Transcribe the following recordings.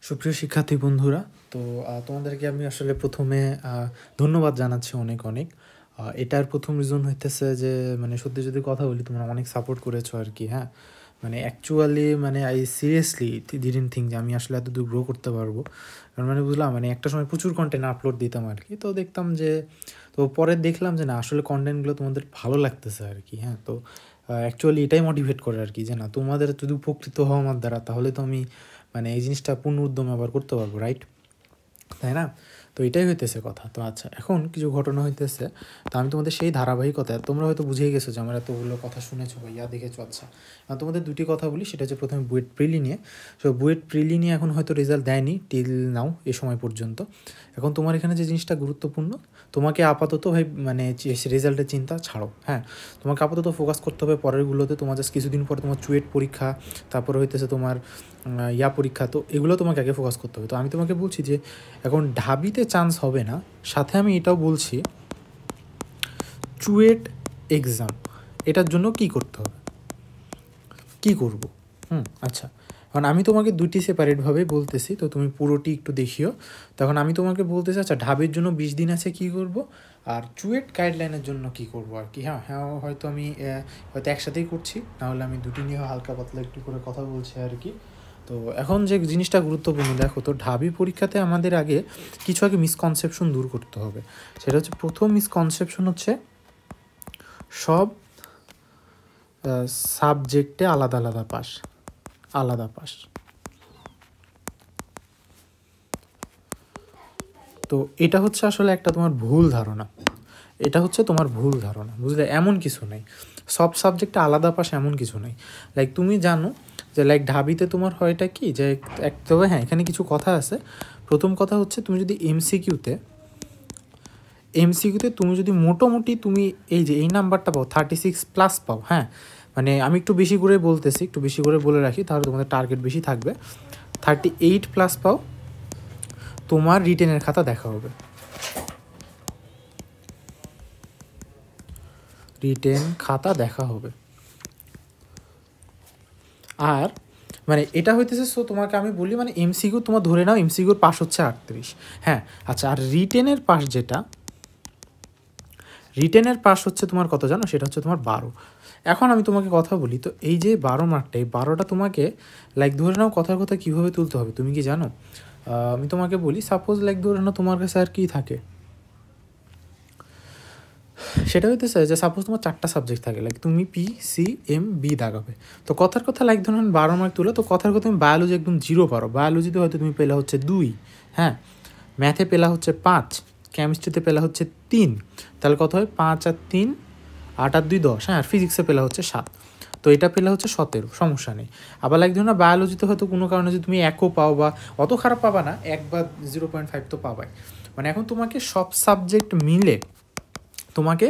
সুপ্রিয় শিক্ষার্থী বন্ধুরা, তো তোমাদেরকে আমি আসলে প্রথমে ধন্যবাদ জানাচ্ছি অনেক অনেক। এটার প্রথম রিজন হইতেছে যে মানে সত্যি যদি কথা বলি, তোমরা অনেক সাপোর্ট করেছো আর কি। হ্যাঁ, মানে অ্যাকচুয়ালি মানে আই সিরিয়াসলি ডিডন্ট থিঙ্ক যে আমি আসলে এত দূর গ্রো করতে পারবো। কারণ মানে বুঝলাম মানে একটা সময় প্রচুর কন্টেন্ট আপলোড দিতাম আর কি, তো দেখতাম যে, তো পরে দেখলাম যে না, আসলে কন্টেন্টগুলো তোমাদের ভালো লাগতেছে আর কি। হ্যাঁ, তো অ্যাকচুয়ালি এটাই মোটিভেট করে আর কি, যে না, তোমাদের যদি উপকৃত হওয়া আমার দ্বারা, তাহলে তো আমি মানে এই জিনিসটা পূর্ণ উদ্যমে আবার করতে পারবো, রাইট? তাই না? তো এটাই হইতেছে কথা। তো আচ্ছা, এখন কিছু ঘটনা হইতেছে। তো আমি তোমাদের সেই ধারাবাহিকতা, তোমরা হয়তো বুঝেই গেছো যে আমার এতগুলো কথা শুনেছো বা ইয়া দেখেছো। আচ্ছা, তোমাদের দুটি কথা বলি, সেটা হচ্ছে প্রথমে বুয়েট প্রিলি নিয়ে। সো বুয়েট প্রিলি নিয়ে এখন হয়তো রেজাল্ট দেয়নি টিল নাও, এ সময় পর্যন্ত। এখন তোমার এখানে যে জিনিসটা গুরুত্বপূর্ণ, তোমাকে আপাতত ভাই মানে রেজাল্টের চিন্তা ছাড়ো। হ্যাঁ, তোমাকে আপাতত ফোকাস করতে হবে পরেরগুলোতে। তোমার জাস্ট কিছুদিন পরে তোমার চুয়েট পরীক্ষা, তারপরে হইতেছে তোমার ইয়া পরীক্ষা, তো এগুলো তোমাকে আগে ফোকাস করতে হবে। তো আমি তোমাকে বলছি যে এখন ঢাবিতে চান্স হবে না, সাথে আমি এটাও বলছি চুয়েট এক্সাম, এটার জন্য কি করতে হবে, কি করব। আচ্ছা, এখন আমি তোমাকে দুটি সেপারেটভাবে বলতেছি, তো তুমি পুরোটি একটু দেখিও। তখন আমি তোমাকে বলতেছি, আচ্ছা ঢাবির জন্য 20 দিন আছে, কি করব, আর চুয়েট গাইডলাইনের জন্য কি করব আর কি। হ্যাঁ হ্যাঁ, হয়তো আমি হয়তো একসাথেই করছি, নাহলে আমি দুটি নিয়েও হালকা পাতলা একটু করে কথা বলছি আর কি। তো এখন যে জিনিসটা গুরুত্বপূর্ণ, দেখো, তো ঢাবি পরীক্ষাতে আমাদের আগে কিছু মিসকনসেপশন দূর করতে হবে। সেটা হচ্ছে, প্রথম মিসকনসেপশন হচ্ছে সব সাবজেক্টে আলাদা আলাদা পাস, আলাদা পাস। তো এটা হচ্ছে আসলে একটা তোমার ভুল ধারণা, এটা হচ্ছে তোমার ভুল ধারণা, বুঝলে? এমন কিছু নেই সব সাবজেক্টে আলাদা পাস, এমন কিছু নেই। লাইক তুমি জানো যে লাইক ঢাবিতে তোমার হয়টা কি, যে তবে হ্যাঁ, এখানে কিছু কথা আছে। প্রথম কথা হচ্ছে, তুমি যদি এমসিকিউতে তুমি যদি মোটামুটি তুমি এই যে এই নাম্বারটা পাও 36+ পাও, হ্যাঁ, মানে আমি একটু বেশি করে বলতেছি, একটু বেশি করে বলে রাখি, তাহলে তোমাদের টার্গেট বেশি থাকবে। 38+ পাও, তোমার রিটেনের খাতা দেখা হবে, রিটেন খাতা দেখা হবে। আর মানে এটা হইতেছে, সো তোমাকে আমি বলি মানে এমসিকিউ তোমার ধরে নাও, এমসিকিউর পাস হচ্ছে 38। হ্যাঁ, আচ্ছা, আর রিটেনের পাস যেটা, রিটেনের পাস হচ্ছে তোমার কত জানো, সেটা হচ্ছে তোমার 12। এখন আমি তোমাকে কথা বলি, তো এই যে 12 মার্কটা, এই 12টা তোমাকে লাইক ধরে নাও কথার কথা কীভাবে তুলতে হবে তুমি কি জানো? আমি তোমাকে বলি, সাপোজ লাইক ধরে নাও তোমার কাছে আর কি থাকে, সেটা হইতেছে যে সাপোজ তোমার 4টা সাবজেক্ট থাকে, লাইক তুমি PCMB দাগাবে। তো কথার কথা লাইক ধরুন 12 মার্ক তুলো, তো কথার কথা তুমি বায়োলজি একদম 0 পারো, বায়োলজিতে হয়তো তুমি পেলা হচ্ছে 2, হ্যাঁ, ম্যাথে পেলা হচ্ছে 5, কেমিস্ট্রিতে পেলা হচ্ছে 3, তাহলে কত হয়, 5 আর 3 8 আর 2 10, হ্যাঁ, আর ফিজিক্সে পেলা হচ্ছে 7, তো এটা পেলে হচ্ছে 17, সমস্যা নেই। আবার লাইক ধরুন না, বায়োলজিতে হয়তো কোনো কারণে যদি তুমি 1ও পাও, বা অত খারাপ পাবা না, 1 বা 0.5 তো পাবাই। মানে এখন তোমাকে সব সাবজেক্ট মিলে তোমাকে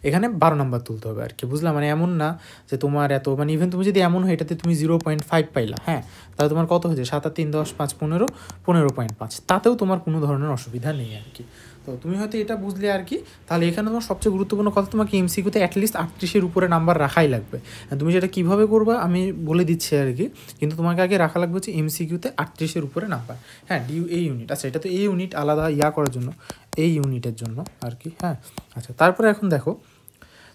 এখানে 12 নাম্বার তুলতে হবে আর কি, বুঝলাম? মানে এমন না যে তোমার এত, মানে ইভেন তুমি যদি এমন হয় এটাতে তুমি 0.5 পাইলা, হ্যাঁ, তাহলে তোমার কত হয়েছে, 7 আর 3 10 5 15, 15.5, তাতেও তোমার কোনো ধরনের অসুবিধা নেই আর কি। তো তুমি হয়তো এটা বুঝলে আর কি। তাহলে এখানে তোমার সবচেয়ে গুরুত্বপূর্ণ কথা, তোমাকে এমসিকিউতে অ্যাটলিস্ট 38-এর উপরে নাম্বার রাখাই লাগবে। তুমি সেটা কীভাবে করবা আমি বলে দিচ্ছি আর কি, কিন্তু তোমাকে আগে রাখা লাগবে হচ্ছে এমসিকিউতে 38-এর উপরে নাম্বার। হ্যাঁ, এই ইউনিট, আচ্ছা, এটা তো এই ইউনিট আলাদা ইয়া করার জন্য, এই ইউনিটের জন্য আর কি। হ্যাঁ, আচ্ছা, তারপরে এখন দেখো,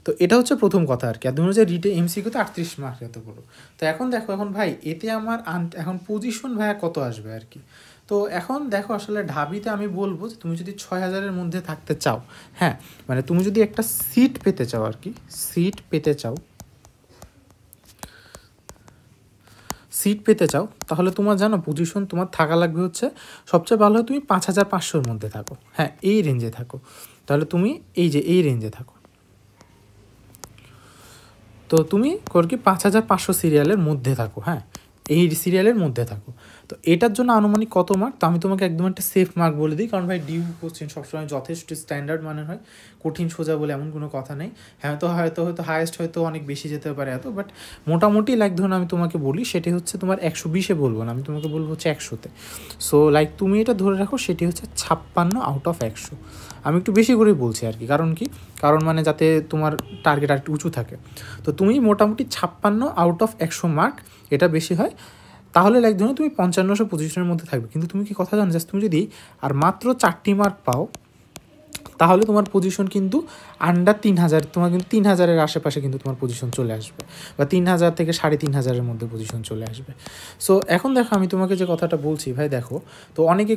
তো এটা হচ্ছে প্রথম কথা আর কি। আর তুমি হচ্ছে এমসিকিউতে 38 মার্ক এত বলো। তো এখন দেখো, এখন ভাই এতে আমার এখন পজিশন ভাইয়া কত আসবে আর কি। তো এখন দেখো, আসলে ঢাবিতে আমি বলবো যে তুমি যদি 6000-এর মধ্যে থাকতে চাও, হ্যাঁ, মানে তুমি যদি একটা সিট পেতে চাও আর কি, সিট পেতে চাও, তাহলে তোমার জানো পজিশন তোমার থাকা লাগবে হচ্ছে, সবচেয়ে ভালো হয় তুমি 5500-এর মধ্যে থাকো, হ্যাঁ, এই রেঞ্জে থাকো, তাহলে তুমি এই রেঞ্জে থাকো। তো তুমি কর কি 5500 সিরিয়ালের মধ্যে থাকো, হ্যাঁ, এই সিরিয়ালের মধ্যে থাকো। তো এটার জন্য আনুমানিক কত মার্ক, তো আমি তোমাকে একদম একটা সেফ মার্ক বলে দিই, কারণ ভাই ডিউ কোশ্চেন সবসময় যথেষ্ট স্ট্যান্ডার্ড মানের হয়, কঠিন সোজা বলে এমন কোনো কথা নেই। হ্যাঁ, তো হয়তো হায়েস্ট হয়তো অনেক বেশি যেতে পারে এত, বাট মোটামুটি লাইক ধরুন আমি তোমাকে বলি, সেটি হচ্ছে তোমার 120-এ বলবো না, আমি তোমাকে বলবো হচ্ছে 100-তে। সো লাইক তুমি এটা ধরে রাখো, সেটি হচ্ছে 56/100। আমি একটু বেশি করেই বলছি আর কি, কারণ মানে যাতে তোমার টার্গেট আর একটু উঁচু থাকে। তো তুমি মোটামুটি 56/100 মার্ক, এটা বেশি হয়, তাহলে লাইক ধরো তুমি 5500 পজিশনের মধ্যে থাকবে। কিন্তু তুমি কি কথা জানো, জাস্ট তুমি যদি আর মাত্র 4টি মার্ক পাও তাহলে তোমার পজিশন কিন্তু আন্ডার 3000, তোমার কিন্তু 3000-এর আশেপাশে কিন্তু তোমার পজিশন চলে আসবে, বা 3000 থেকে 3500-এর মধ্যে পজিশন চলে আসবে। সো এখন দেখো আমি তোমাকে যে কথাটা বলছি ভাই, দেখো তো অনেকে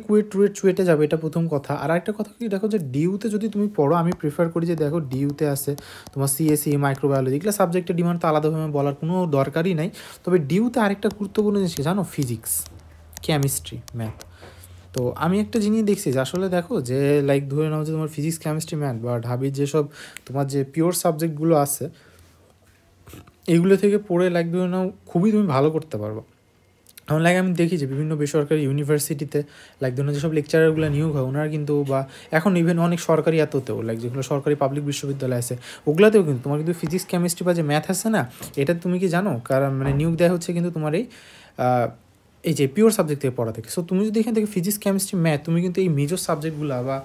চুয়েটে যাবে, এটা প্রথম কথা। আর একটা কথা কি, দেখো যে ডিউতে যদি তুমি পড়ো, আমি প্রিফার করি যে দেখো ডিউতে আছে তোমার সিএসসি, মাইক্রোবায়োলজি, এগুলো সাবজেক্টের ডিমান্ড তো আলাদাভাবে বলার কোনো দরকারই নাই। তবে ডিউতে আরেকটা গুরুত্বপূর্ণ জিনিস জানো, ফিজিক্স, কেমিস্ট্রি, ম্যাথ। তো আমি একটা জিনিস দেখছি যে আসলে দেখো যে লাইক ধরে নাও যে তোমার ফিজিক্স, কেমিস্ট্রি, ম্যাথ বা ঢাবির যেসব তোমার যে পিওর সাবজেক্টগুলো আছে, এগুলো থেকে পড়ে লাইক ধরে নাও খুবই তুমি ভালো করতে পারবো। এমন লাগে আমি দেখি যে বিভিন্ন বেসরকারি ইউনিভার্সিটিতে লাইক ধরুন যেসব লেকচারারগুলো নিয়োগ হয়, ওনারা কিন্তু, বা এখন ইভেন অনেক সরকারি এততেও লাইক যেগুলো সরকারি পাবলিক বিশ্ববিদ্যালয় আছে, ওগুলোতেও কিন্তু তোমার কিন্তু ফিজিক্স, কেমিস্ট্রি বা যে ম্যাথ আছে না, এটা তুমি কি জানো কারণ মানে নিয়োগ দেওয়া হচ্ছে কিন্তু তোমার এই যে পিওর সাবজেক্ট থেকে পড়া থেকে। সো তুমি যদি এখান থেকে ফিজিক্স, কেমিস্ট্রি, ম্যাথ, তুমি কিন্তু এই মেজর সাবজেক্টগুলো বা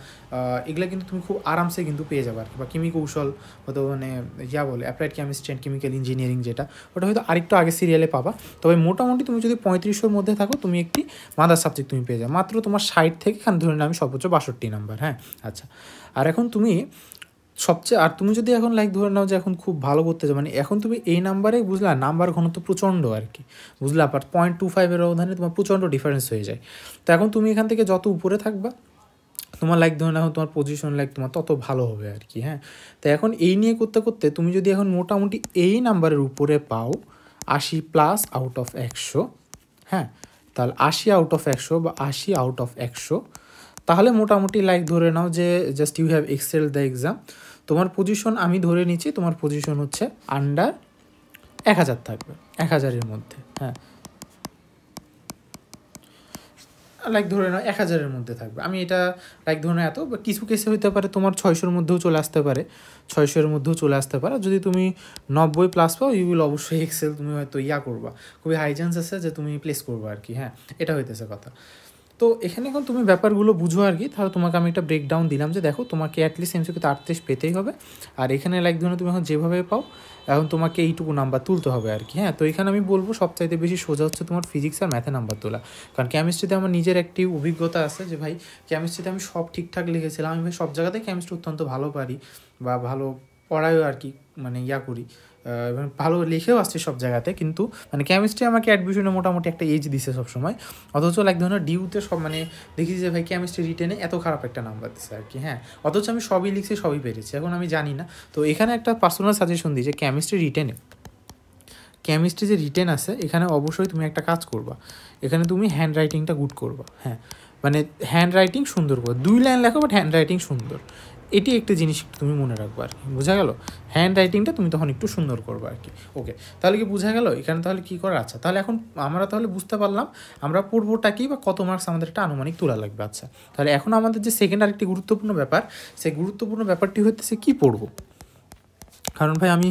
এগুলো কিন্তু তুমি খুব আরামসে কিন্তু পেয়ে যাবে আর কি। বা কেমি কৌশল, হয়তো মানে বলে applied chemistry and chemical engineering, যেটা ওটা হয়তো আরেকটু আগে সিরিয়ালে পাবা। তবে মোটামুটি তুমি যদি 3500-এর মধ্যে থাকো, তুমি একটি মাদার সাবজেক্ট তুমি পেয়ে যাবে মাত্র তোমার 60 থেকে, এখানে ধরে নাও আমি সর্বোচ্চ 62 নাম্বার। হ্যাঁ, আচ্ছা। আর এখন তুমি আর তুমি যদি এখন লাইক ধরে নাও যে এখন খুব ভালো করতে চাও, মানে এখন তুমি এই নাম্বারে বুঝলা, নাম্বার ঘনত্ব প্রচণ্ড আর কি, বুঝলা, বাট 0.25-এর ব্যবধানে তোমার প্রচণ্ড ডিফারেন্স হয়ে যায়। তো এখন তুমি এখান থেকে যত উপরে থাকবা, তোমার লাইক ধরে নাও তোমার পজিশন লাইক তোমার তত ভালো হবে আর কি। হ্যাঁ, তো এখন এই নিয়ে করতে করতে তুমি যদি এখন মোটামুটি এই নাম্বারের উপরে পাও 80+ আউট অফ 100, হ্যাঁ, তাহলে 80/100 বা 80/100, তাহলে মোটামুটি লাইক ধরে নাও যে just you have excel the exam. তোমার পজিশন আমি ধরে নিচ্ছি, তোমার পজিশন হচ্ছে আন্ডার 1000 থাকবে, 1000-এর মধ্যে। হ্যাঁ, লাইক ধরে নাও 1000-এর মধ্যে থাকবে। আমি এটা লাইক ধরে নাও এত, বা কিছু কেসে হতে পারে তোমার 600-এর মধ্যেও চলে আসতে পারে, 600-এর মধ্যেও চলে আসতে পারে। যদি তুমি 90+ পাও, ইউ উইল অবশ্যই এক্সেল তুমি হয়তো করবা, খুবই হাই চান্স আছে যে তুমি প্লেস করবা আর কি। হ্যাঁ, এটা হইতেছে কথা। তো এখানে এখন তুমি ব্যাপারগুলো বুঝো আর কি। তাহলে তোমাকে আমি একটা ব্রেকডাউন দিলাম যে দেখো তোমাকে অ্যাটলিস্ট এমসিকিউতে 38 পেতেই হবে। আর এখানে লাইক ধরো তুমি এখন যেভাবে পাও, এখন তোমাকে এইটুকু নাম্বার তুলতে হবে আর কি। হ্যাঁ, তো এখানে আমি বলবো সবচাইতে বেশি সোজা হচ্ছে তোমার ফিজিক্স আর ম্যাথে নাম্বার তোলা। কারণ কেমিস্ট্রিতে আমার নিজের একটি অভিজ্ঞতা আছে যে ভাই কেমিস্ট্রিতে আমি সব ঠিকঠাক লিখেছিলাম, আমি ভাই সব জায়গাতেই কেমিস্ট্রি অত্যন্ত ভালো পারি, বা ভালো পড়ায়ও আর কি, মানে করি, এবং ভালো লিখেও আসছে সব জায়গাতে। কিন্তু মানে কেমিস্ট্রি আমাকে অ্যাডমিশনে মোটামুটি একটা এজ দিছে সবসময়, অথচ লাইক ধরো ডিউতে সব মানে দেখি যে ভাই কেমিস্ট্রি রিটেনে এত খারাপ একটা নাম্বার দিচ্ছে আর কি। হ্যাঁ, অথচ আমি সবই লিখছি, সবই পেরেছি, এখন আমি জানি না। তো এখানে একটা পার্সোনাল সাজেশন দিই যে কেমিস্ট্রি যে রিটেন আছে, এখানে অবশ্যই তুমি একটা কাজ করবা, এখানে তুমি হ্যান্ড রাইটিংটা গুড করবা। হ্যাঁ, মানে হ্যান্ড রাইটিং সুন্দর করবা, 2 লাইন লেখো বাট হ্যান্ড রাইটিং সুন্দর, এটি একটা জিনিস তুমি মনে রাখবা আর কি। বোঝা গেল? হ্যান্ড রাইটিংটা তুমি তখন একটু সুন্দর করবা আর কি। ওকে, তাহলে কি বোঝা গেল এখানে তাহলে কী করার? আচ্ছা, তাহলে এখন আমরা তাহলে বুঝতে পারলাম আমরা পড়বোটা কি, বা কত মার্কস আমাদের একটা আনুমানিক তোলা লাগবে। আচ্ছা, তাহলে এখন আমাদের যে সেকেন্ড আরেকটি গুরুত্বপূর্ণ ব্যাপার, সেই গুরুত্বপূর্ণ ব্যাপারটি হচ্ছে কী পড়বো। কারণ ভাই আমি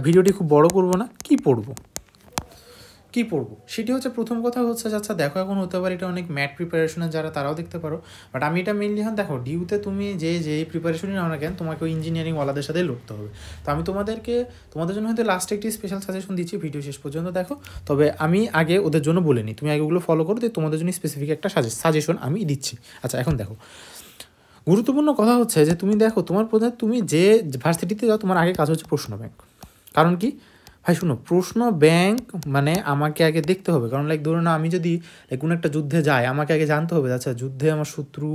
ভিডিওটি খুব বড় করব না, কী পড়বো সেটি হচ্ছে প্রথম কথা হচ্ছে যে আচ্ছা দেখো, এখন হতে পারে এটা অনেক ম্যাথ প্রিপারেশনের যারা তারাও দেখতে পারো, বাট আমি এটা মেনলি এখন দেখো ডিউতে তুমি যে প্রিপারেশনই নাও না কেন, তোমাকে ওই ইঞ্জিনিয়ারিং ওয়ালাদের সাথেই লড়তে হবে। তো আমি তোমাদের জন্য হয়তো লাস্টে একটি স্পেশাল সাজেশন দিচ্ছি, ভিডিও শেষ পর্যন্ত দেখো। তবে আমি আগে ওদের জন্য বলে নিই, তুমি আগে ওগুলো ফলো করো, দিয়ে তোমাদের জন্য স্পেসিফিক একটা সাজেশন আমি দিচ্ছি। আচ্ছা, এখন দেখো গুরুত্বপূর্ণ কথা হচ্ছে যে তুমি দেখো তোমার প্রধান, তুমি যে ভার্সিটিতে যাও, তোমার আগে কাজ হচ্ছে প্রশ্ন ব্যাংক। কারণ কি ভাই, শুনো, প্রশ্ন ব্যাংক মানে আমাকে আগে দেখতে হবে। কারণ লাইক ধরো না, আমি যদি কোনো একটা যুদ্ধে যাই, আমাকে আগে জানতে হবে আচ্ছা যুদ্ধে আমার শত্রু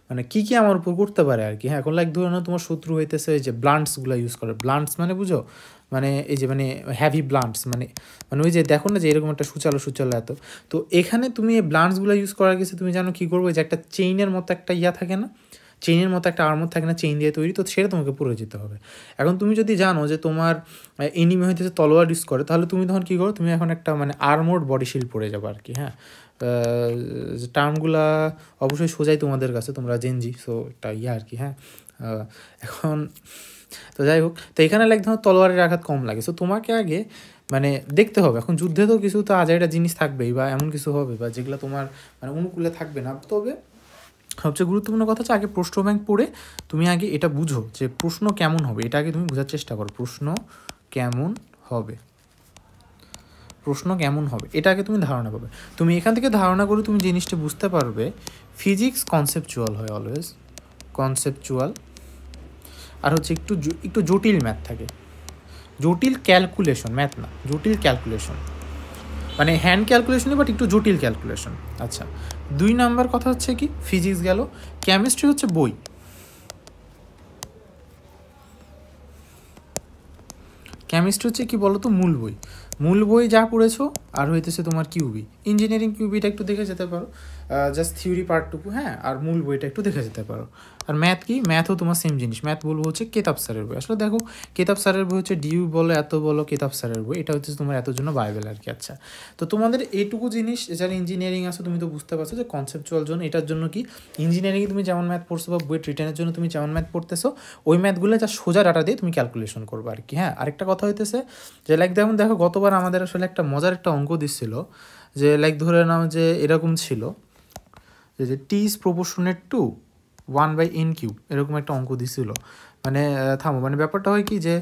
মানে কী কী আমার উপর করতে পারে আর কি। হ্যাঁ, এখন লাইক ধরো না তোমার শত্রু হইতেছে এই যে ব্লান্টসগুলো ইউজ করে, ব্লান্টস মানে বুঝো, মানে এই যে মানে হ্যাভি ব্লান্টস, মানে ওই যে দেখো না যে এরকম একটা সুচালো এত। তো এখানে তুমি এই ব্লান্টসগুলো ইউজ করার গেছে, তুমি জানো কী করবো, যে একটা চেইনের মতো একটা থাকে না, চেইনের মতো একটা আর্মর থাকে না, চেইন দিয়ে তৈরি, তো সেটা তোমাকে পরে যেতে হবে। এখন তুমি যদি জানো যে তোমার এনিমি হইতেছে তলোয়ার ইউজ করে, তাহলে তুমি তখন কী করো, তুমি এখন একটা মানে আর্মোর্ড বডি শিল্ড পরে যাবে আর কি। হ্যাঁ, টার্মগুলা অবশ্যই সোজাই তোমাদের কাছে, তোমরা জেনজি, সো এটা আর কি। হ্যাঁ, এখন তো যাই হোক, তো এখানে লাইক ধরো তলোয়ারের আঘাত কম লাগে, সো তোমাকে আগে মানে দেখতে হবে। এখন যুদ্ধে তো কিছু তো আজাইরা জিনিস থাকবেই, বা এমন কিছু হবে বা যেগুলো তোমার মানে অনুকূলে থাকবে না। তবে সবচেয়ে গুরুত্বপূর্ণ কথা হচ্ছে আগে প্রশ্ন ব্যাংক পড়ে তুমি আগে এটা বুঝো যে প্রশ্ন কেমন হবে, এটা আগে তুমি বোঝার চেষ্টা করো, প্রশ্ন কেমন হবে। প্রশ্ন কেমন হবে এটাকে তুমি ধারণা পাবে। তুমি এখান থেকে ধারণা করে তুমি জিনিসটা বুঝতে পারবে ফিজিক্স কনসেপচুয়াল হয় অলওয়েজ, কনসেপচুয়াল। আর হচ্ছে একটু জটিল ম্যাথ থাকে, জটিল ক্যালকুলেশন, ম্যাথ না, জটিল ক্যালকুলেশন, মানে হ্যান্ড ক্যালকুলেশনই বাট একটু জটিল ক্যালকুলেশন। আচ্ছা 2 নাম্বার কথা হচ্ছে কি ফিজিক্স গেল। কেমিস্ট্রি হচ্ছে বই, কেমিস্ট্রি হচ্ছে কি বলো তো মূল বই, মূল বই যা পড়েছো আর হইতেছে তোমার কিউবি, ইঞ্জিনিয়ারিং কিউবিটা একটু দেখে যেতে পারো, জাস্ট থিওরি পার্টটুকু, হ্যাঁ, আর মূল বইটা একটু দেখে যেতে পারো। আর ম্যাথ কি, ম্যাথও তোমার সেম জিনিস, ম্যাথ বলবো হচ্ছে কেতাব স্যারের বই। আসলে দেখো কেতাব স্যারের বই হচ্ছে ডিউ বলো এত বলো কেতাব স্যারের বই, এটা হচ্ছে তোমার এত জন্য বাইবেল আর কি। আচ্ছা তো তোমাদের এইটুকু জিনিস যারা ইঞ্জিনিয়ারিং আসো তুমি তো বুঝতে পারছো যে কনসেপচুয়াল জন্য, এটার জন্য কি ইঞ্জিনিয়ারিংয়ে তুমি যেমন ম্যাথ পড়ছো বা বইয়ের রিটার্নের জন্য তুমি যেমন ম্যাথ পড়তেছো, ওই ম্যাথগুলো যা সোজা ডাটা দিয়ে তুমি ক্যালকুলেশন করবে আর কি। হ্যাঁ আরেকটা কথা হইতেছে যে লাইক দেখো গতবার আমাদের আসলে একটা মজার একটা অঙ্ক দিচ্ছিল, যে লাইক ধরে নাও যে এরকম ছিল যে টি ইজ প্রপোর্শনেট টু 1/n³ এরকম একটা অঙ্ক দিছিল। মানে থামো, মানে ব্যাপারটা হয় কি যে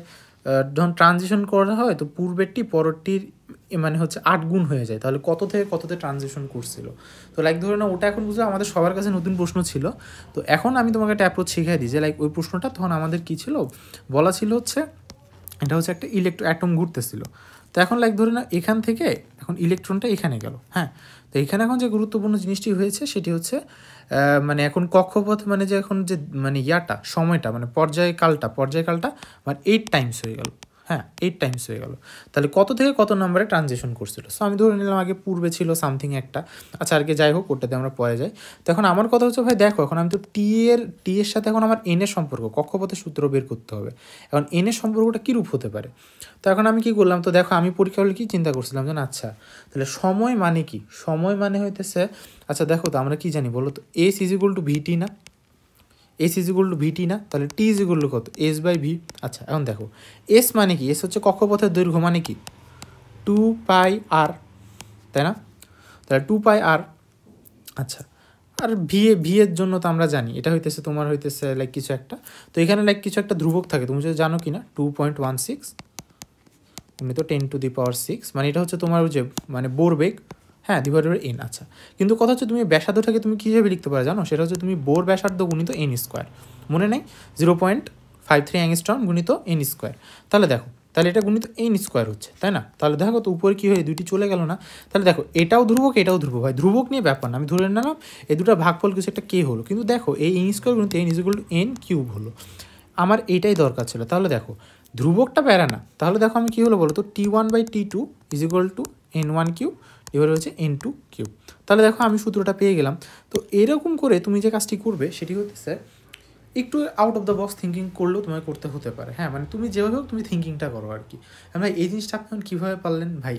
যখন ট্রানজিশন করা হয় তো পূর্বেরটি পরেরটির মানে হচ্ছে 8 গুণ হয়ে যায়, তাহলে কত থেকে কততে ট্রানজিশন করছিল। তো লাইক ধরে না ওটা এখন বুঝলো আমাদের সবার কাছে নতুন প্রশ্ন ছিল। তো এখন আমি তোমাকে একটা অ্যাপ্রোচ শিখিয়ে দিই যে লাইক ওই প্রশ্নটা তখন আমাদের কী ছিল, বলা ছিল হচ্ছে এটা হচ্ছে একটা অ্যাটম ঘুরতেছিল। তো এখন লাইক ধরে না এখান থেকে এখন ইলেকট্রনটা এখানে গেল, হ্যাঁ, তো এখানে এখন যে গুরুত্বপূর্ণ জিনিসটি হয়েছে সেটি হচ্ছে মানে এখন কক্ষপথ মানে যে এখন যে মানে সময়টা মানে পর্যায়কালটা মানে 8 টাইমস হয়ে গেল, হ্যাঁ 8 টাইমস হয়ে গেল। তাহলে কত থেকে কত নম্বরে ট্রানজিশন করছিল। সো আমি ধরে নিলাম আগে পূর্বে ছিল সামথিং একটা, আচ্ছা আর কি যাই হোক ওটাতে আমরা পরে যাই। তো এখন আমার কথা হচ্ছে ভাই দেখো এখন আমি তো টি এর সাথে এখন আমার এন এর সম্পর্ক, কক্ষপথের সূত্র বের করতে হবে। এখন এন এর সম্পর্কটা কীরূপ হতে পারে। তো এখন আমি কী করলাম, তো দেখো আমি পরীক্ষা হলে কী চিন্তা করছিলাম যে আচ্ছা তাহলে সময় মানে কি, সময় মানে হইতেছে আচ্ছা দেখো তো আমরা কি জানি বলো তো, এস ইজ ইকুয়াল টু ভিটি না, এস ইজ ইকুয়াল টু ভিটি না, তাহলে টি ইজ ইকুয়াল টু কত S/V। আচ্ছা এখন দেখো এস মানে কি, এস হচ্ছে কক্ষপথের দৈর্ঘ্য মানে কি 2πr, তাই না, তাহলে 2πr। আচ্ছা আর ভি এর জন্য তো আমরা জানি এটা হইতেছে তোমার হইতেছে লাইক কিছু একটা, তো এখানে লাইক কিছু একটা ধ্রুবক থাকে, তুমি যদি জানো কি না 2.16 তুমি তো 10⁶, মানে এটা হচ্ছে তোমার যে মানে বোর বেগ, হ্যাঁ /n। আচ্ছা কিন্তু কথা হচ্ছে তুমি ব্যাসার্ধটাকে তুমি কী হিসেবে লিখতে পারো জানো, সেটা হচ্ছে তুমি বোর ব্যাসার্ধ গুণিত n², মনে নেই 0.53 অ্যাংস্ট্রম গুণিত n²। তাহলে দেখো তাহলে এটা গুণিত n² হচ্ছে, তাই না, তাহলে দেখো তো উপরে কী হয়ে দুইটি চলে গেল না। তাহলে দেখো এটাও ধ্রুবক এটাও ধ্রুবক, ভাই ধ্রুবক নিয়ে ব্যাপার না, আমি ধরে নিলাম এই দুটো ভাগফল কিছু একটা কে হলো, কিন্তু দেখো এই n² গুণিত n = n³ হলো, আমার এইটাই দরকার ছিল। তাহলে দেখো ধ্রুবকটা প্যারা না, তাহলে দেখো আমি কী হলো বলো তো T1/T2 = n1³ এবার হচ্ছে n2³। তাহলে দেখো আমি সূত্রটা পেয়ে গেলাম। তো এরকম করে তুমি যে কাজটি করবে সেটি হচ্ছে একটু out of the box thinking করলেও তোমাকে করতে হতে পারে, হ্যাঁ মানে তুমি যেভাবে হোক তুমি থিঙ্কিংটা করো আর কি। ভাই এই জিনিসটা আপনি কীভাবে পারলেন ভাই,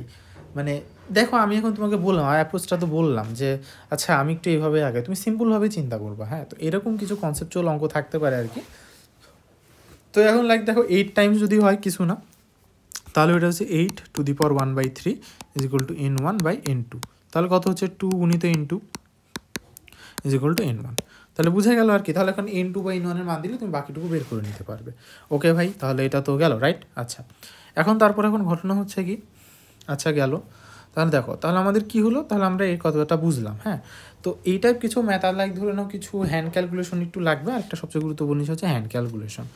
মানে দেখো আমি এখন তোমাকে বললাম অ্যাপ্রোচটা তো বললাম যে আচ্ছা আমি একটু এইভাবে আগে, তুমি সিম্পলভাবে চিন্তা করবা, হ্যাঁ তো এরকম কিছু কনসেপচুয়াল অঙ্ক থাকতে পারে আর কি। তো এখন লাইক দেখো 8 টাইমস যদি হয় কিছু না, তাহলে এটা হচ্ছে 8⁻⁴ = n1/n2, তাহলে কত হচ্ছে 2 × n2 = n1, তাহলে বুঝে গেল আর কি। তাহলে এখন n2/n1 এর মান দিলে তুমি বাকিটুকু বের করে নিতে পারবে। ওকে ভাই তাহলে এটা তো গেল রাইট। আচ্ছা এখন ঘটনা হচ্ছে কি, আচ্ছা গেল, তাহলে দেখো তাহলে আমাদের কি হলো, তাহলে আমরা এই কথাটা বুঝলাম, হ্যাঁ তো এই টাইপ কিছু ম্যাথ আর লাইক ধরে নাও কিছু হ্যান্ড ক্যালকুলেশন একটু লাগবে, আর একটা সবচেয়ে গুরুত্বপূর্ণ জিনিস হচ্ছে হ্যান্ড ক্যালকুলেশন।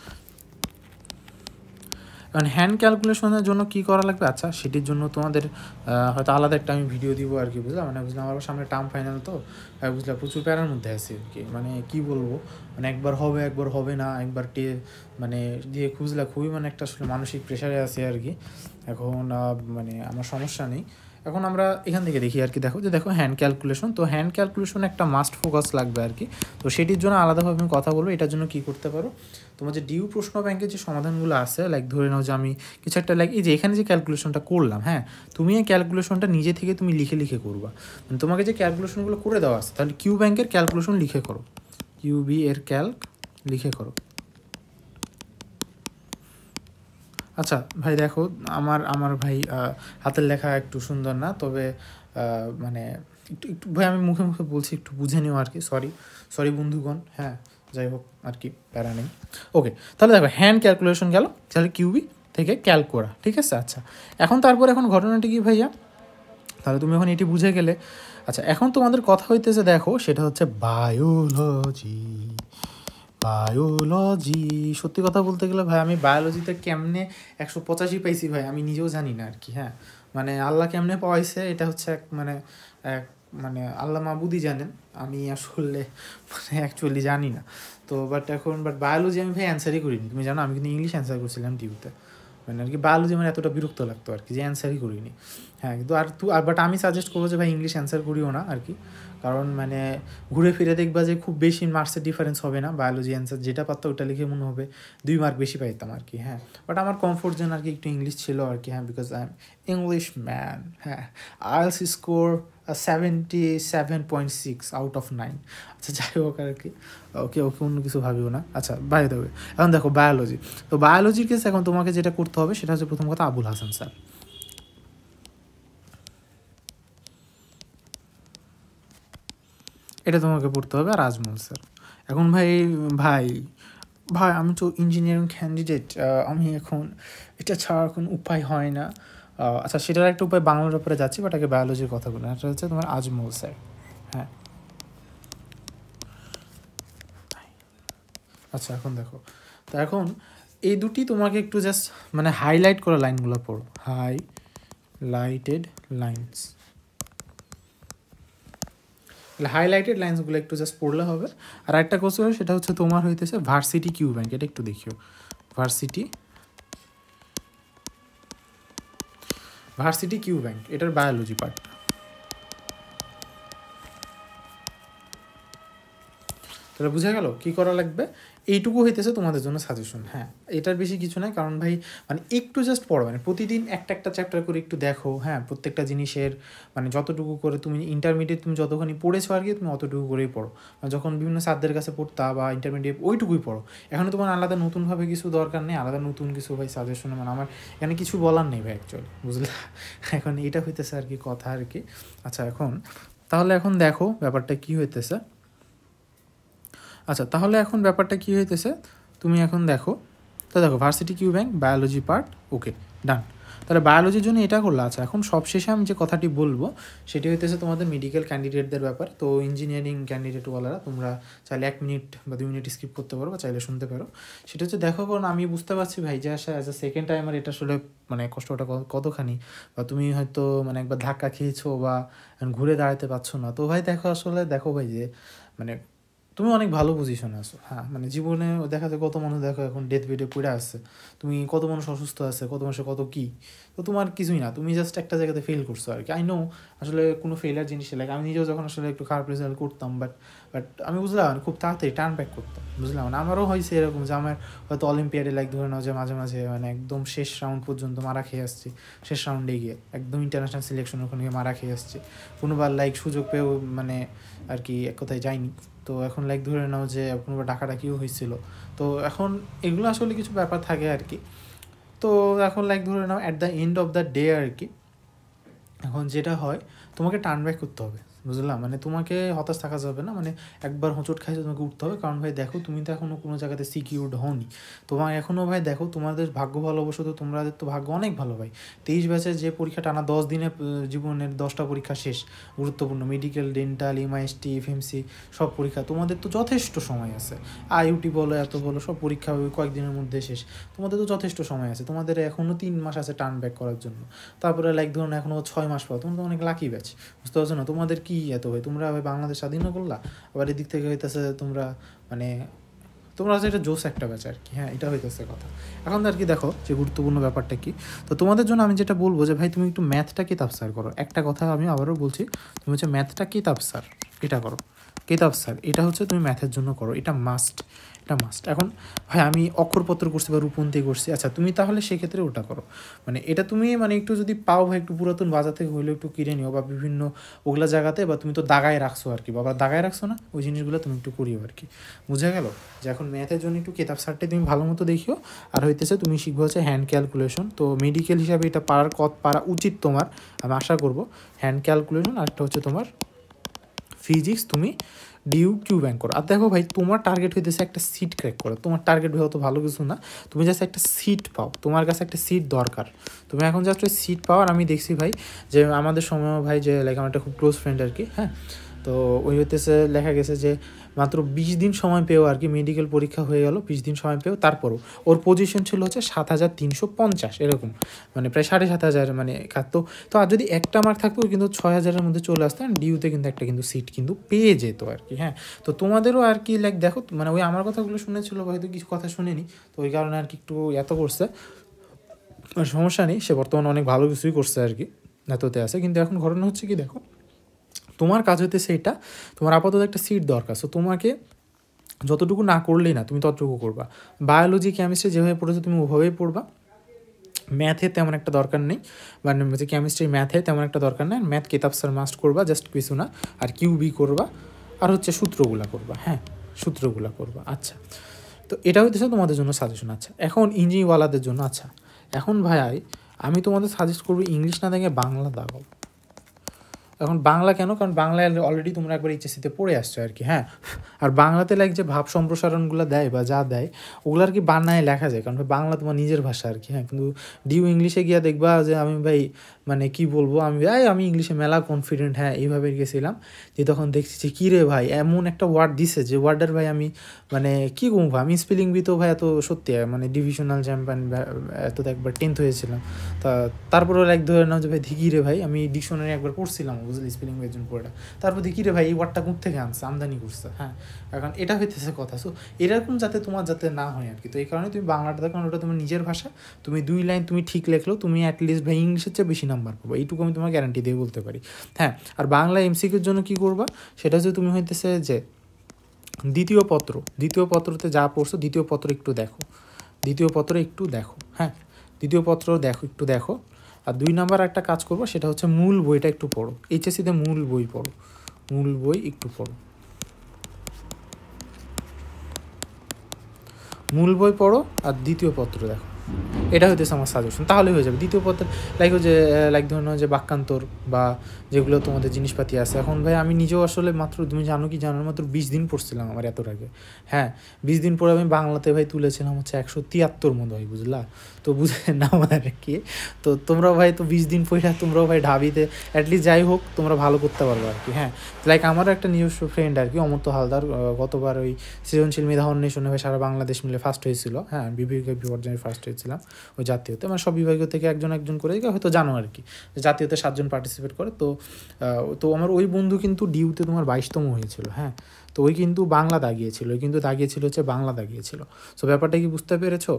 কারণ হ্যান্ড ক্যালকুলেশনের জন্য কী করা লাগবে, আচ্ছা সেটির জন্য তোমাদের হয়তো আলাদা একটা আমি ভিডিও দিব আর কি, বুঝলাম মানে বুঝলাম আমার সামনে টার্ম ফাইনাল তো বুঝলাম প্রচুর প্যারার মধ্যে আছি আর কি, মানে কী বলবো মানে একবার হবে না, একবার মানে দিয়ে খুঁজলা খুবই মানে একটা আসলে মানসিক প্রেশারে আছে আর কি। এখন মানে আমার সমস্যা নেই, এখন আমরা এখান থেকে দেখি আর কি। দেখো হ্যান্ড ক্যালকুলেশন, তো হ্যান্ড ক্যালকুলেশন একটা মাস্ট ফোকাস লাগবে আর কি। তো সেটির জন্য আলাদাভাবে আমি কথা বলবো, এটার জন্য কী করতে পারো, তোমার যে ডিউ প্রশ্ন ব্যাংকের যে সমাধানগুলো আছে লাইক ধরে নাও যে আমি কিছু একটা লাইক এই যে এখানে যে ক্যালকুলেশনটা করলাম, হ্যাঁ তুমি এই ক্যালকুলেশনটা নিজে থেকে তুমি লিখে করবা, মানে তোমাকে যে ক্যালকুলেশনগুলো করে দেওয়া আছে তাহলে কিউ ব্যাংকের ক্যালকুলেশন লিখে করো, কিউবি এর ক্যালক লিখে করো। আচ্ছা ভাই দেখো আমার ভাই হাতের লেখা একটু সুন্দর না, তবে মানে একটু ভাই আমি মুখে বলছি একটু বুঝে নিও আর কি, সরি বন্ধুগণ, হ্যাঁ যাই হোক আর কি প্যারা নেই। ওকে তাহলে দেখো হ্যান্ড ক্যালকুলেশন গেল, তাহলে কিউবি থেকে ক্যালক করা, ঠিক আছে। আচ্ছা এখন ঘটনাটি কি ভাইয়া, তাহলে তুমি এখন এটি বুঝে গেলে। আচ্ছা, এখন তোমাদের কথা হইতেছে দেখো, সেটা হচ্ছে বায়োলজি। বায়োলজি, সত্যি কথা বলতে গেলে ভাই আমি বায়োলজিতে কেমনে 185 পাইছি ভাই আমি নিজেও জানি না আর কি। হ্যাঁ, মানে আল্লাহ কেমনে পাওয়াইছে এটা হচ্ছে এক মানে আল্লাহ মাবুদি জানেন, আমি আসলে মানে অ্যাকচুয়ালি জানি না। তো বাট বায়োলজি আমি ভাই অ্যান্সারই করিনি, তুমি জানো আমি কিন্তু ইংলিশ অ্যান্সার করছিলাম টিউতে, মানে আর কি বায়োলজি মানে এতটা বিরক্ত লাগতো আর কি যে অ্যান্সারই করিনি। হ্যাঁ, কিন্তু বাট আমি সাজেস্ট করবো যে ভাই ইংলিশ অ্যান্সার করিও না আর কি, কারণ মানে ঘুরে ফিরে দেখবা যে খুব বেশি মার্কসের ডিফারেন্স হবে না, বায়োলজি অ্যান্সার যেটা পারতো ওটা লিখে মনে হবে 2 মার্ক বেশি পাইতাম আর কি। হ্যাঁ, বাট আমার কমফোর্ট জোন আর কি একটু ইংলিশ ছিল আর কি। হ্যাঁ, because I am English man. হ্যাঁ, আইএলস স্কোর 77.6 আউট অফ 9। আচ্ছা, যাই হোক আর কি, ওকে ওকে অন্য কিছু ভাবিও না। আচ্ছা, বাই দ্য ওয়ে, এখন দেখো বায়োলজি। তো বায়োলজির কেস এখন তোমাকে যেটা করতে হবে সেটা হচ্ছে প্রথম কথা আবুল হাসান স্যার, এটা তোমাকে পড়তে হবে, আর আজমল স্যার। এখন ভাই ভাই ভাই আমি তো ইঞ্জিনিয়ারিং ক্যান্ডিডেট, আমি এখন এটা ছাড়া কোনো উপায় হয় না। আচ্ছা, সেটার একটা উপায় বাংলার ব্যাপারে যাচ্ছি, বাট আগে বায়োলজির কথা বলি। এটা হচ্ছে তোমার আজমল স্যার। হ্যাঁ, আচ্ছা এখন দেখো, তো এখন এই দুটি তোমাকে একটু জাস্ট মানে হাইলাইট করা লাইনগুলো পড়ো, হাইলাইটেড লাইন্স। হাইলাইটেড লাইন্সগুলো একটু জাস্ট পড়লে হবে। আর একটা কোশ্চেন সেটা হচ্ছে তোমার হইতেছে ভার্সিটি কিউ ব্যাংক, এটা একটু দেখিও। ভার্সিটি কিউ ব্যাংক, এটার বায়োলজি পার্ট। তাহলে বুঝা গেল কী করা লাগবে। এইটুকু হইতেছে তোমাদের জন্য সাজেশন। হ্যাঁ, এটার বেশি কিছু নাই, কারণ ভাই মানে একটু জাস্ট পড়ো, মানে প্রতিদিন একটা একটা চ্যাপ্টার করে একটু দেখো। হ্যাঁ, প্রত্যেকটা জিনিসের মানে যতটুকু করে তুমি ইন্টারমিডিয়েট তুমি যতখানি পড়েছো আর কি, তুমি অতটুকু করেই পড়ো। যখন বিভিন্ন স্যারদের কাছে পড়তা বা ইন্টারমিডিয়েট ওইটুকুই পড়ো। এখন তোমার আলাদা নতুনভাবে কিছু দরকার নেই, আলাদা নতুন কিছু ভাই সাজেশনে মানে আমার এখানে কিছু বলার নেই ভাই অ্যাকচুয়ালি, বুঝলে। এখন এটা হইতেছে আর কি কথা আর কি। আচ্ছা, এখন তাহলে এখন দেখো ব্যাপারটা কী হইতেছে। আচ্ছা, তাহলে এখন ব্যাপারটা কী হইতেছে, তুমি এখন দেখো। তো দেখো varsity Q bank biology part, okay done. তাহলে বায়োলজির জন্য এটা করলো। আচ্ছা, এখন সবশেষে আমি যে কথাটি বলবো সেটি হইতেছে তোমাদের মেডিকেল ক্যান্ডিডেটদের ব্যাপার। তো ইঞ্জিনিয়ারিং ক্যান্ডিডেটওয়ালারা তোমরা চাইলে 1 মিনিট বা 2 মিনিট স্কিপ করতে পারো, বা চাইলে শুনতে পারো। সেটা হচ্ছে দেখো, কারণ আমি বুঝতে পারছি ভাই যে আসা অ্যাজ আ সেকেন্ড টাইমার এটা আসলে মানে কষ্টটা কতখানি, বা তুমি হয়তো মানে একবার ধাক্কা খেয়েছো বা ঘুরে দাঁড়াতে পারছো না। তো ভাই দেখো, আসলে দেখো ভাই যে মানে তুমি অনেক ভালো পজিশনে আছো। হ্যাঁ, মানে জীবনে দেখা যায় কত মানুষ দেখো এখন ডেথ বেডে পড়ে আছে, তুমি কত মানুষ অসুস্থ আছে, কত মানুষের কত কী। তো তোমার কিছুই না, তুমি জাস্ট একটা জায়গাতে ফেল করছো আর কি। আই নো আসলে কোনো ফেলার জিনিস লাগে, আমি নিজেও যখন আসলে একটু খারাপ রেজাল্ট করতাম, বাট আমি বুঝলাম মানে খুব তাড়াতাড়ি টার্ন ব্যাক করতাম, বুঝলাম। মানে আমারও হয়েছে এরকম যে আমার হয়তো অলিম্পিয়াডে লাইক ধরে নাও যে মাঝে মাঝে মানে একদম শেষ রাউন্ড পর্যন্ত মারা খেয়ে আসছি, শেষ রাউন্ডে গিয়ে একদম ইন্টারন্যাশনাল সিলেকশন ওখানে গিয়ে মারা খেয়ে আসছি, কোনোবার লাইক সুযোগ পেয়েও মানে আর কি এক কথায় যায়নি। তো এখন লাইক ধরে নাও যে কোনোবার ডাকাডাকিও হয়েছিল। তো এখন এগুলো আসলে কিছু ব্যাপার থাকে আর কি। তো এখন লাইক ধরে নাও at the end of the day আর কি, এখন যেটা হয় তোমাকে টার্ন ব্যাক করতে হবে, বুঝলাম। মানে তোমাকে হতাশ থাকা যাবে না, মানে একবার হোঁচট খাইছে তোমাকে উঠতে হবে। কারণ ভাই দেখো, তুমি তো এখনও কোনো জায়গাতে সিকিউরড হওনি। তোমার এখনও ভাই দেখো, তোমাদের ভাগ্য ভালো, অবশ্য তো তোমাদের তো ভাগ্য অনেক ভালো ভাই। 23 ব্যাচের যে পরীক্ষা টানা 10 দিনে জীবনের 10টা পরীক্ষা শেষ, গুরুত্বপূর্ণ মেডিকেল, ডেন্টাল, এমআইএসটি, এফএমসি সব পরীক্ষা, তোমাদের তো যথেষ্ট সময় আছে। আইইউটি বলো, এত বলো, সব পরীক্ষা ওই কয়েকদিনের মধ্যে শেষ। তোমাদের তো যথেষ্ট সময় আছে, তোমাদের এখনও 3 মাস আছে টার্ন ব্যাক করার জন্য। তারপরে লাইক ধরুন এখনও 6 মাস পর, তোমরা তো অনেক লাকি ব্যাচ, বুঝতে পারছো না? তোমাদের কি এত ভাই, তোমরা ভাই বাংলাদেশ স্বাধীনও করলা, আবার এদিক থেকে হইতেছে তোমরা মানে তোমরা হচ্ছে এটা জোস একটা ব্যাচ আর কি। হ্যাঁ, এটা হইতেছে কথা। এখন আর কি দেখো যে গুরুত্বপূর্ণ ব্যাপারটা কি, তো তোমাদের জন্য আমি যেটা বলবো যে ভাই তুমি একটু ম্যাথটা কিতাব স্যার করো। একটা কথা আমি আবারও বলছি, তুমি হচ্ছে ম্যাথটা কিতাব স্যার এটা করো, কিতাব স্যার এটা হচ্ছে তুমি ম্যাথের জন্য করো, এটা মাস্ট, এটা মাস্ট। এখন ভাই আমি অক্ষরপত্র করছি বা রূপন্তি করছি, আচ্ছা তুমি তাহলে সেক্ষেত্রে ওটা করো। মানে এটা তুমি মানে একটু যদি পাও ভাই, একটু পুরাতন বাজার থেকে হইলেও একটু কিনে নিও, বা বিভিন্ন ওগুলা জায়গাতে, বা তুমি তো দাগায় রাখছো আর কি, বাবা দাগায় রাখছো না, ওই জিনিসগুলো তুমি একটু করিও আর কি। বুঝা গেল যে এখন ম্যাথের জন্য একটু কিতাব সারটা তুমি ভালো মতো দেখিও। আর হইতেছে তুমি শিখবো হচ্ছে হ্যান্ড ক্যালকুলেশন। তো মেডিকেল হিসাবে এটা পারা উচিত তোমার, আমি আশা করবো। হ্যান্ড ক্যালকুলেশন, আরেকটা হচ্ছে তোমার ফিজিক্স তুমি ডিউ কিউ ব্যাংক করো। আর দেখো ভাই তোমার টার্গেট হইতেছে একটা সিট ক্র্যাক করো, তোমার টার্গেট ভাই অত ভালো কিছু না, তুমি জাস্ট একটা সিট পাও, তোমার কাছে একটা সিট দরকার, তুমি এখন জাস্ট ওই সিট পাও। আর আমি দেখছি ভাই যে আমাদের সময় ভাই যে লাইক আমার একটা খুব ক্লোজ ফ্রেন্ড আর কি, হ্যাঁ, তো ওই হইতেছে লেখা গেছে যে মাত্র 20 দিন সময় পেয়েও আর কি, মেডিকেল পরীক্ষা হয়ে গেল 20 দিন সময় পেয়েও, তারপরও ওর পজিশন ছিল হচ্ছে 7,350 এরকম, মানে প্রায় 7,500 মানে তো তো আর যদি একটা মার্ক থাকতো কিন্তু 6,000-এর মধ্যে চলে আসতো, ডিউতে কিন্তু একটা কিন্তু সিট কিন্তু পেয়ে যেত আর কি, হ্যাঁ। তো তোমাদেরও আর কি লাইক দেখো মানে ওই আমার কথাগুলো শুনেছিল, হয়তো কিছু কথা শুনেনি, তো ওই কারণে আর কি একটু এত করছে, সমস্যা নেই, সে বর্তমানে অনেক ভালো কিছুই করছে আর কি, এততে আছে। কিন্তু এখন ঘটনা হচ্ছে কি দেখো, তোমার কাজ হইতেছে এটা, তোমার আপাতত একটা সিট দরকার, সো তোমাকে যতটুকু না করলেই না, তুমি ততটুকু করবা। বায়োলজি কেমিস্ট্রি যেভাবে পড়েছো তুমি ওভাবেই পড়বা, ম্যাথে তেমন একটা দরকার নেই, মানে যে কেমিস্ট্রি ম্যাথে তেমন একটা দরকার নেই, ম্যাথ কিতাব স্যার মাস্ট করবা, জাস্ট কিছু না, আর কিউবি করবা, আর হচ্ছে সূত্রগুলা করবা, হ্যাঁ সূত্রগুলা করবা। আচ্ছা, তো এটা হইতেছে তোমাদের জন্য সাজেশন। আচ্ছা, এখন ইঞ্জিনিয়ারওয়ালাদের জন্য, আচ্ছা এখন ভাই আমি তোমাদের সাজেস্ট করবো ইংলিশ না দেখে বাংলা দাগাও। এখন বাংলা কেন, কারণ বাংলায় অলরেডি তোমরা একবার এইচএসসিতে পড়ে আসছো আর কি, হ্যাঁ। আর বাংলাতে লাইক যে ভাব সম্প্রসারণগুলো দেয় বা যা দেয় ওগুলো আর কি বাংলায় লেখা যায়, কারণ বাংলা তোমার নিজের ভাষা আর কি, হ্যাঁ। কিন্তু ডিউ ইংলিশে গিয়ে দেখবা যে আমি ভাই মানে কি বলবো, আমি ইংলিশে মেলা কনফিডেন্ট, হ্যাঁ এইভাবে গেছিলাম, যে তখন দেখছি যে কী রে ভাই এমন একটা ওয়ার্ড দিছে যে ওয়ার্ডের ভাই আমি মানে কী বলবো, আমি স্পেলিং বি তো ভাই এত সত্যি মানে ডিভিশনাল চ্যাম্পিয়ন এত তো একবার 10th হয়েছিলাম, তারপরেও লাইক ধরে নাও যে ভাই দেখি রে ভাই আমি ডিকশনারি একবার পড়ছিলাম বুঝলি, স্পেলিং এর জন্য পড়াটা, তারপর দেখি রে ভাই এই ওয়ার্ডটা কোথা থেকে আনছে, আমদানি করছে, হ্যাঁ। এখন এটা হইতেছে কথা, সো এরকম যাতে তোমার যাতে না হয় আর কি, তো এই কারণে তুমি বাংলাটা দেখো, কারণ ওটা তোমার নিজের ভাষা, তুমি 2 লাইন তুমি ঠিক লেখলেও তুমি অ্যাটলিস্ট ভাই ইংলিশের চেয়ে বেশি নাম্বার পাবো, এইটুকু আমি তোমার গ্যারান্টি দিয়ে বলতে পারি, হ্যাঁ। আর বাংলা এমসিকিউর জন্য কী করবা, সেটা হচ্ছে তুমি হইতেছে যে দ্বিতীয় পত্রতে যা পড়ছো দ্বিতীয় পত্র একটু দেখো, দ্বিতীয় পত্র একটু দেখো, হ্যাঁ দ্বিতীয় পত্র দেখো, একটু দেখো। আর 2 নাম্বার একটা কাজ করবো, সেটা হচ্ছে মূল বইটা একটু পড়ো, এইচএসসিতে মূল বই পড়ো, মূল বই একটু পড়ো, মূল বই পড়ো আর দ্বিতীয় পত্র দেখো, এটা হইতেছে আমার সাজেশন, তাহলে হয়ে যাবে। দ্বিতীয় পত্র লাইক যে লাইক ধরুন যে বাক্যান্তর বা যেগুলো তোমাদের জিনিসপাতি আছে, এখন ভাই আমি নিজেও আসলে মাত্র তুমি জানো কি জানো মাত্র 20 দিন পড়ছিলাম আমার এত আগে, হ্যাঁ 20 দিন পরে আমি বাংলাতে ভাই তুলেছিলাম হচ্ছে 173 মতো হয়, বুঝলা, তো বুঝে নাও আর কি। তো তোমরা ভাই তো 20 দিন পরে তোমরাও ভাই ঢাবিতে অ্যাটলিস্ট যাই হোক তোমরা ভালো করতে পারবে আর কি, হ্যাঁ। লাইক আমারও একটা নিজস্ব ফ্রেন্ড আর কি অমর্ত্য হালদার, গতবার ওই সৃজনশীল মেধা অন্বেষণে ভাই সারা বাংলাদেশ মিলে ফার্স্ট হয়েছিল, হ্যাঁ বিভাগীয় বিপর্যয়ে ফার্স্ট হয়েছিলাম ওই জাতীয়তে, মানে সব বিভাগীয় থেকে একজন করে হয়তো জানো আর কি, জাতীয়তে 7 জন পার্টিসিপেট করে, তো তো আমার ওই বন্ধু কিন্তু ডিউতে তোমার 22তম হয়েছিল, হ্যাঁ। তো ওই কিন্তু বাংলা দাগিয়েছিল, ওই কিন্তু দাগিয়েছিল হচ্ছে বাংলা দাগিয়েছিল, সো ব্যাপারটা কি বুঝতে পেরেছো?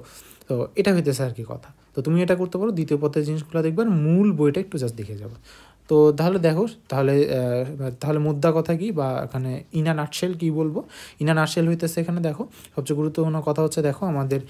তো এটা হইতেছে আর কি কথা। তো তুমি এটা করতে পারো, দ্বিতীয় পত্রের জিনিসগুলো দেখবে আর মূল বইটা একটু জাস্ট দেখে যাবে। তো তাহলে দেখো তাহলে মুদ্রা কথা কি বা এখানে ইনা নাটশেল কী বলবো, ইনা নাটশেল হইতেছে এখানে দেখো সবচেয়ে গুরুত্বপূর্ণ কথা হচ্ছে দেখো আমাদের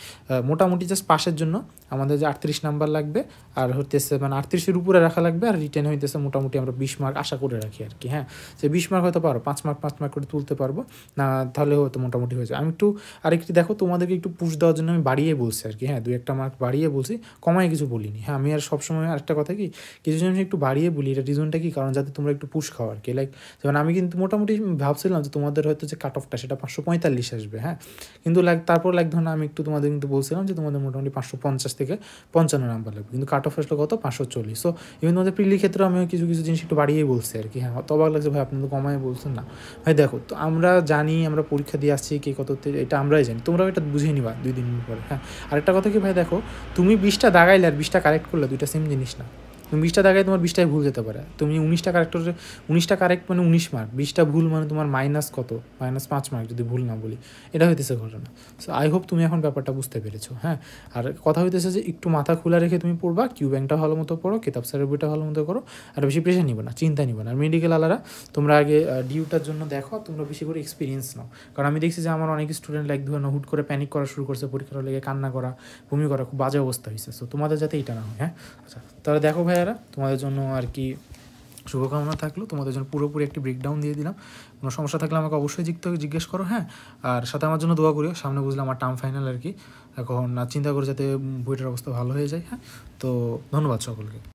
মোটামুটি জাস্ট পাশের জন্য আমাদের যে 38 নাম্বার লাগবে, আর হইতেছে মানে 38-এর উপরে রাখা লাগবে, আর রিটেন হইতেছে মোটামুটি আমরা 20 মার্ক আশা করে রাখি আর কি, হ্যাঁ। যে 20 মার্ক হয়তো পারো 5 মার্ক করে তুলতে পারবো না, তাহলে হয়তো মোটামুটি হয়ে যায়। আমি একটু আরেকটি দেখো তোমাদেরকে একটু পুশ দেওয়ার জন্য আমি বাড়িয়ে বলছি আর কি, হ্যাঁ 2-1 মার্ক বাড়িয়ে বলছি, কমায় কিছু বলিনি, হ্যাঁ। আমি আর সবসময় আরেকটা কথা কি কিছু জিনিস একটু বাড়িয়ে বলি, এটা রিজনটা কি, কারণ যাতে তোমরা একটু পুশ খাও আর কি। লাইক যেমন আমি কিন্তু মোটামুটি ভাবছিলাম যে তোমাদের হয়তো যে কাট অফটা সেটা 545 আসবে, হ্যাঁ। কিন্তু তারপর ধরুন আমি একটু তোমাদের কিন্তু বলছিলাম যে তোমাদের মোটামুটি 550 থেকে 55 নাম্বার লাগবে, কিন্তু কাট অফ আসলে কত 540। সো ইভেন তোমাদের প্রিলি ক্ষেত্রে আমি কিছু জিনিস একটু বাড়িয়েই বলছি আর কি, হ্যাঁ। তো অবাক লাগছে ভাই আপনি তো কমায় বলছেন না ভাই, দেখো তো আমরা জানি আমরা পরীক্ষা দিয়ে আসছি কে কততে, এটা আমরাই জানি, তোমরাও এটা বুঝে নিবা 2 দিন পরে, হ্যাঁ। আরেকটা কথা কি ভাই দেখো, তুমি 20টা দাগাইলে আর 20টা কারেক্ট করলে দুইটা সেম জিনিস না, তুমি 20টা দাগায় তোমার 20টাই ভুল যেতে পারে, তুমি 19টা কারেক্ট মানে 19 মার্ক, 20টা ভুল মানে তোমার মাইনাস কত, -5 মার্ক যদি ভুল না বলি, এটা হইতেছে ঘটনা। সো আই হোপ তুমি এখন ব্যাপারটা বুঝতে পেরেছো, হ্যাঁ। আর কথা হইতেছে যে একটু মাথা খোলা রেখে তুমি পড়বা, কিউ ব্যাংকটা ভালো মতো পড়ো, কিতাব স্যারের বইটা ভালো মতো করো, আর বেশি প্রেশার নিবে না, চিন্তা নিবে না। আর মেডিকেল আলারা তোমরা আগে ডিউটার জন্য দেখো, তোমরা বেশি করে এক্সপিরিয়েন্স নাও, কারণ আমি দেখছি যে আমার অনেক স্টুডেন্ট ধরো হুট করে প্যানিক করা শুরু করছে, পরীক্ষার লেগে কান্না করা, বমি করা, খুব বাজে অবস্থা হয়েছে। সো তোমাদের যাতে এটা না হয়, হ্যাঁ। আচ্ছা তাহলে দেখো ভাইয়ারা, তোমাদের জন্য আর কি শুভকামনা থাকলো, তোমাদের জন্য পুরোপুরি একটি ব্রেকডাউন দিয়ে দিলাম। কোনো সমস্যা থাকলে আমাকে অবশ্যই জিজ্ঞেস করো, হ্যাঁ। আর সাথে আমার জন্য দোয়া করিও, সামনে বুঝলাম আমার টার্ম ফাইনাল আর কি, এখন চিন্তা করে যাতে বইটার অবস্থা ভালো হয়ে যায়, হ্যাঁ। তো ধন্যবাদ সকলকে।